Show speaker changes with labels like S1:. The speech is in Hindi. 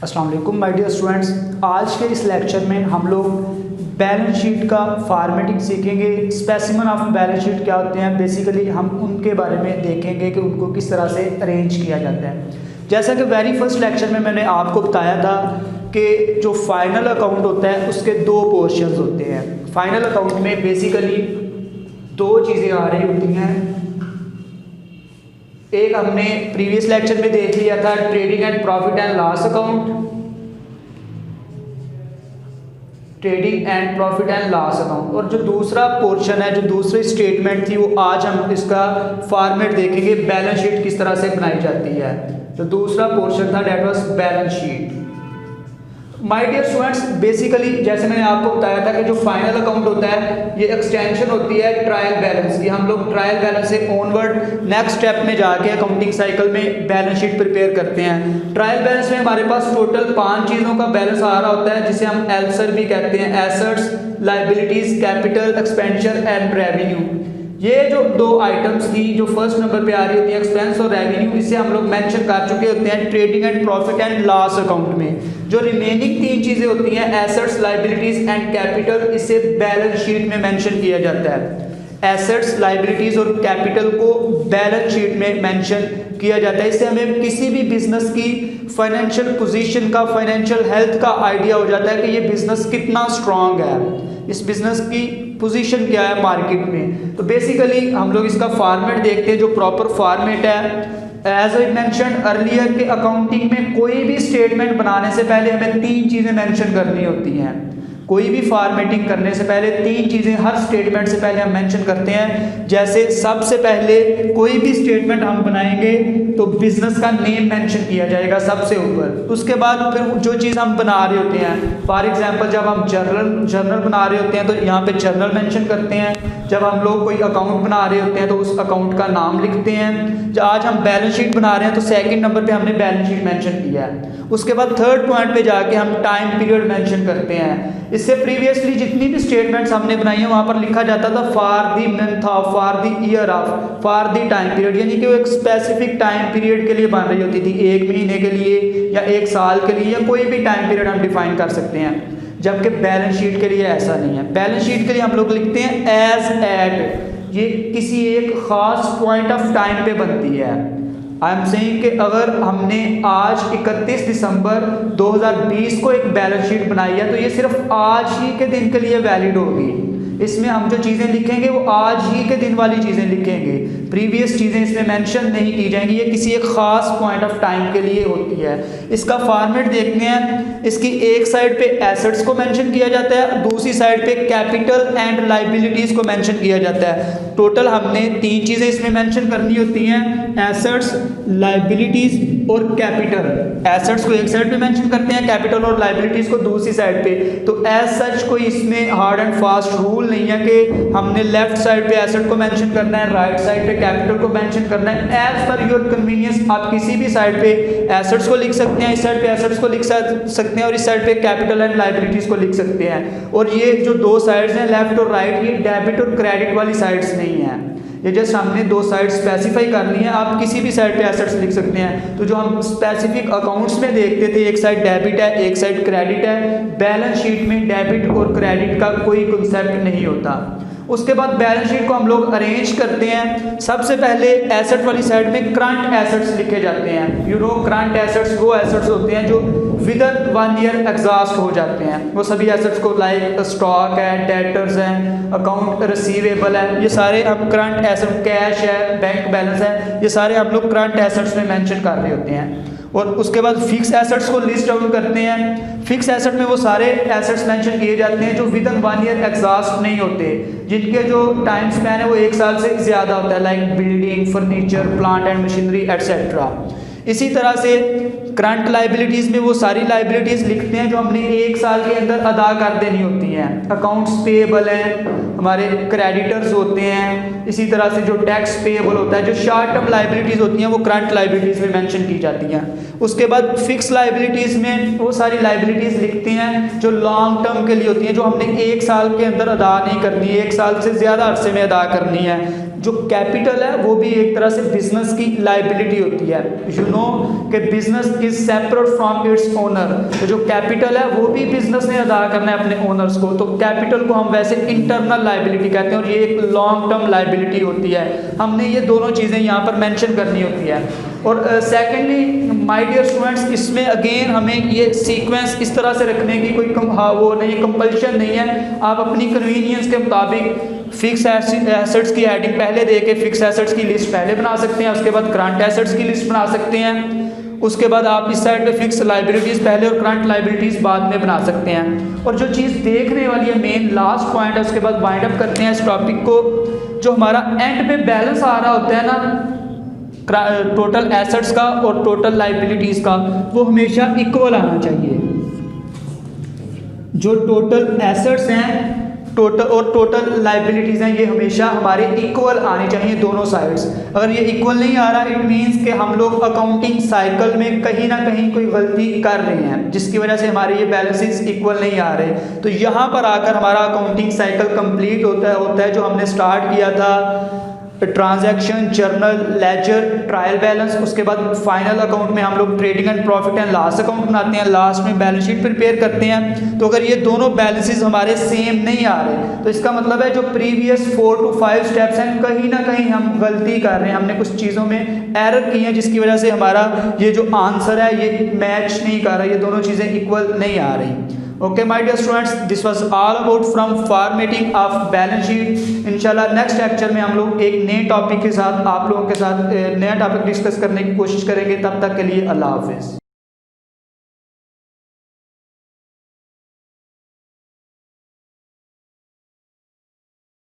S1: अस्सलाम वालेकुम माय डियर स्टूडेंट्स। आज के इस लेक्चर में हम लोग बैलेंस शीट का फॉर्मेटिंग सीखेंगे। स्पेसिमन ऑफ बैलेंस शीट क्या होते हैं, बेसिकली हम उनके बारे में देखेंगे कि उनको किस तरह से अरेंज किया जाता है। जैसा कि वेरी फर्स्ट लेक्चर में मैंने आपको बताया था कि जो फाइनल अकाउंट होता है उसके दो पोर्शंस होते हैं। फाइनल अकाउंट में बेसिकली दो चीज़ें आ रही होती हैं। एक हमने प्रीवियस लेक्चर में देख लिया था, trading and profit and loss account, trading and profit and loss account. और जो दूसरा पोर्शन है, जो दूसरी स्टेटमेंट थी, वो आज हम इसका फॉर्मेट देखेंगे, बैलेंस शीट किस तरह से बनाई जाती है। जो दूसरा पोर्शन था that was balance sheet. My dear students, basically जैसे मैंने आपको बताया था कि जो फाइनल अकाउंट होता है ये एक्सटेंशन होती है ट्रायल बैलेंस की। हम लोग ट्रायल बैलेंस से ऑनवर्ड नेक्स्ट स्टेप में जाके अकाउंटिंग साइकिल में बैलेंस शीट प्रिपेयर करते हैं। ट्रायल बैलेंस में हमारे पास टोटल 5 चीज़ों का बैलेंस आ रहा होता है, जिसे हम एल्सर भी कहते हैं, assets, liabilities, capital, expenditure and revenue. ये जो दो आइटम्स थी जो फर्स्ट नंबर पे आ रही होती है, एक्सपेंस और रेवेन्यू, इसे हम लोग मेंशन कर चुके होते हैं trading and profit and loss account में। जो रिमेनिंग 3 चीज़ें होती हैं, एसेट्स, लायबिलिटीज एंड कैपिटल, इसे बैलेंस शीट में मेंशन किया जाता है। एसेट्स, लायबिलिटीज और कैपिटल को बैलेंस शीट में मेंशन किया जाता है। इससे हमें किसी भी बिजनेस की फाइनेंशियल पोजीशन का, फाइनेंशियल हेल्थ का आइडिया हो जाता है कि ये बिजनेस कितना स्ट्रांग है, इस बिजनेस की पोजीशन क्या है मार्केट में। तो बेसिकली हम लोग इसका फॉर्मेट देखते हैं, जो प्रॉपर फॉर्मेट है। एज आई मेंशन अर्लियर के अकाउंटिंग में कोई भी स्टेटमेंट बनाने से पहले हमें 3 चीज़ें मेंशन करनी होती हैं। कोई भी फॉर्मेटिंग करने से पहले 3 चीज़ें हर स्टेटमेंट से पहले हम मेंशन करते हैं। जैसे सबसे पहले कोई भी स्टेटमेंट हम बनाएंगे तो बिजनेस का नेम मेंशन किया जाएगा सबसे ऊपर। उसके बाद फिर जो चीज़ हम बना रहे होते हैं, फॉर एग्जांपल जब हम जर्नल बना रहे होते हैं तो यहाँ पे जर्नल मेंशन करते हैं। जब हम लोग कोई अकाउंट बना रहे होते हैं तो उस अकाउंट का नाम लिखते हैं। जब आज हम बैलेंस शीट बना रहे हैं तो सेकंड नंबर पे हमने बैलेंस शीट मेंशन किया है। उसके बाद थर्ड पॉइंट पे जाके हम टाइम पीरियड मेंशन करते हैं। इससे प्रीवियसली जितनी भी स्टेटमेंट्स हमने बनाई है वहाँ पर लिखा जाता था for the month of, for the year of, for the time period, यानी कि वो एक स्पेसिफिक टाइम पीरियड के लिए बन रही होती थी, 1 महीने के लिए या 1 साल के लिए, या कोई भी टाइम पीरियड हम डिफाइन कर सकते हैं। जबकि बैलेंस शीट के लिए ऐसा नहीं है। बैलेंस शीट के लिए हम लोग लिखते हैं एज एट, ये किसी एक खास पॉइंट ऑफ टाइम पे बनती है। आई एम सेइंग कि अगर हमने आज 31 दिसंबर 2020 को एक बैलेंस शीट बनाई है तो ये सिर्फ आज ही के दिन के लिए वैलिड होगी। इसमें हम जो चीज़ें लिखेंगे वो आज ही के दिन वाली चीज़ें लिखेंगे, प्रीवियस चीज़ें इसमें मेंशन नहीं की जाएंगी। ये किसी एक ख़ास पॉइंट ऑफ टाइम के लिए होती है। इसका फॉर्मेट देखते हैं। इसकी एक साइड पे एसेट्स को मेंशन किया जाता है, दूसरी साइड पे कैपिटल एंड लायबिलिटीज़ को मेंशन किया जाता है। टोटल हमने 3 चीज़ें इसमें मेंशन करनी होती हैं, एसेट्स, लायबिलिटीज़ और कैपिटल। एसेट्स को एक साइड पे मेंशन करते हैं, कैपिटल और लायबिलिटीज़ को दूसरी साइड पे। तो एज सच कोई इसमें हार्ड एंड फास्ट रूल नहीं है कि हमने लेफ्ट साइड पे एसेट को मेंशन करना है, राइट साइड पे कैपिटल को मेंशन करना है। एज पर योर कन्वीनियंस आप किसी भी साइड पे एसेट्स को लिख सकते हैं, इस साइड पे एसेट्स को लिख सकते हैं और इस साइड पे कैपिटल एंड लायबिलिटीज़ को लिख सकते हैं। और ये जो 2 साइड्स हैं लेफ्ट और राइट, ये डेबिट और क्रेडिट वाली साइड्स नहीं है, ये जस्ट हमने 2 साइड स्पेसिफाई करनी है। आप किसी भी साइड पे एसेट्स लिख सकते हैं। तो जो हम स्पेसिफिक अकाउंट्स में देखते थे, एक साइड डेबिट है, एक साइड क्रेडिट है। बैलेंस शीट में डेबिट और क्रेडिट का कोई कंसेप्ट नहीं होता। उसके बाद बैलेंस शीट को हम लोग अरेंज करते हैं। सबसे पहले एसेट वाली साइड में करंट एसेट्स लिखे जाते हैं। यू नो करंट एसेट्स वो एसेट्स होते हैं जो विद इन 1 ईयर एग्जॉस्ट हो जाते हैं। वो सभी एसेट्स को लाइक स्टॉक है, डेटर्स हैं, अकाउंट रिसीवेबल है, ये सारे हम करंट एसेट, कैश है, बैंक बैलेंस है, ये सारे हम लोग करंट एसेट्स में मेंशन कर रहे होते हैं। और उसके बाद फिक्स एसेट्स को लिस्ट डाउन करते हैं। फिक्स एसेट में वो सारे एसेट्स मेंशन किए जाते हैं जो विद इन 1 ईयर एग्जॉस्ट नहीं होते, जिनके जो टाइम स्पैन है वो 1 साल से ज़्यादा होता है, like building, furniture, plant and machinery etcetera. इसी तरह से करंट लायबिलिटीज़ में वो सारी लायबिलिटीज़ लिखते हैं जो हमने 1 साल के अंदर अदा कर देनी होती हैं। अकाउंट्स पेएबल हैं, हमारे क्रेडिटर्स होते हैं, इसी तरह से जो टैक्स पेएबल होता है, जो शॉर्ट टर्म लायबिलिटीज़ होती हैं वो करंट लायबिलिटीज़ में मेंशन की जाती हैं। उसके बाद फिक्स लायबिलिटीज़ में वो सारी लायबिलिटीज़ लिखते हैं जो लॉन्ग टर्म के लिए होती हैं, जो हमने 1 साल के अंदर अदा नहीं करनी है, 1 साल से ज़्यादा अरसे में अदा करनी है। जो कैपिटल है वो भी एक तरह से बिजनेस की लाइबिलिटी होती है। यू नो कि business is separate from its owner, तो जो कैपिटल है वो भी बिजनेस ने अदा करना है अपने ओनर्स को, तो कैपिटल को हम वैसे इंटरनल लाइबिलिटी कहते हैं और ये एक लॉन्ग टर्म लाइबिलिटी होती है। हमने ये दोनों चीज़ें यहाँ पर मेंशन करनी होती है। और सेकेंडली माय डियर स्टूडेंट्स, इसमें अगेन हमें ये सीक्वेंस इस तरह से रखने की कोई वो नहीं, कंपल्शन नहीं है। आप अपनी कन्वीनियंस के मुताबिक फिक्स एसेट्स की हेडिंग पहले दे के फिक्स एसेट्स की लिस्ट पहले बना सकते हैं, उसके बाद करंट एसेट्स की लिस्ट बना सकते हैं, उसके बाद आप इस साइड पे फिक्स लाइबिलिटीज़ पहले और करंट लाइबिलिटीज़ बाद में बना सकते हैं। और जो चीज़ देखने वाली है मेन लास्ट पॉइंट है, उसके बाद वाइंड अप करते हैं इस टॉपिक को। जो हमारा एंड पे बैलेंस आ रहा होता है ना टोटल एसेट्स का और टोटल लाइबिलिटीज़ का, वो हमेशा इक्वल आना चाहिए। जो टोटल एसेट्स हैं टोटल लाइबिलिटीज़ हैं, ये हमेशा हमारे इक्वल आनी चाहिए दोनों साइड्स। अगर ये इक्वल नहीं आ रहा, इट मीन्स कि हम लोग अकाउंटिंग साइकिल में कहीं ना कहीं कोई गलती कर रहे हैं, जिसकी वजह से हमारे ये बैलेंसेस इक्वल नहीं आ रहे। तो यहाँ पर आकर हमारा अकाउंटिंग साइकिल कंप्लीट होता है जो हमने स्टार्ट किया था, transaction, journal, ledger, trial balance, उसके बाद फाइनल अकाउंट में हम लोग trading and profit and loss account बनाते हैं, लास्ट में बैलेंस शीट प्रिपेयर करते हैं। तो अगर ये दोनों बैलेंसेस हमारे सेम नहीं आ रहे, तो इसका मतलब है जो प्रीवियस 4 to 5 स्टेप्स हैं कहीं ना कहीं हम गलती कर रहे हैं, हमने कुछ चीज़ों में एरर की है, जिसकी वजह से हमारा ये जो आंसर है ये मैच नहीं कर रहा, ये दोनों चीज़ें इक्वल नहीं आ रही। Okay my dear students, this was all about from formatting of balance sheet. इंशाल्लाह नेक्स्ट लेक्चर में हम लोग एक नए टॉपिक के साथ आप लोगों के साथ नया टॉपिक डिस्कस करने की कोशिश करेंगे। तब तक के लिए अल्लाह हाफिज़।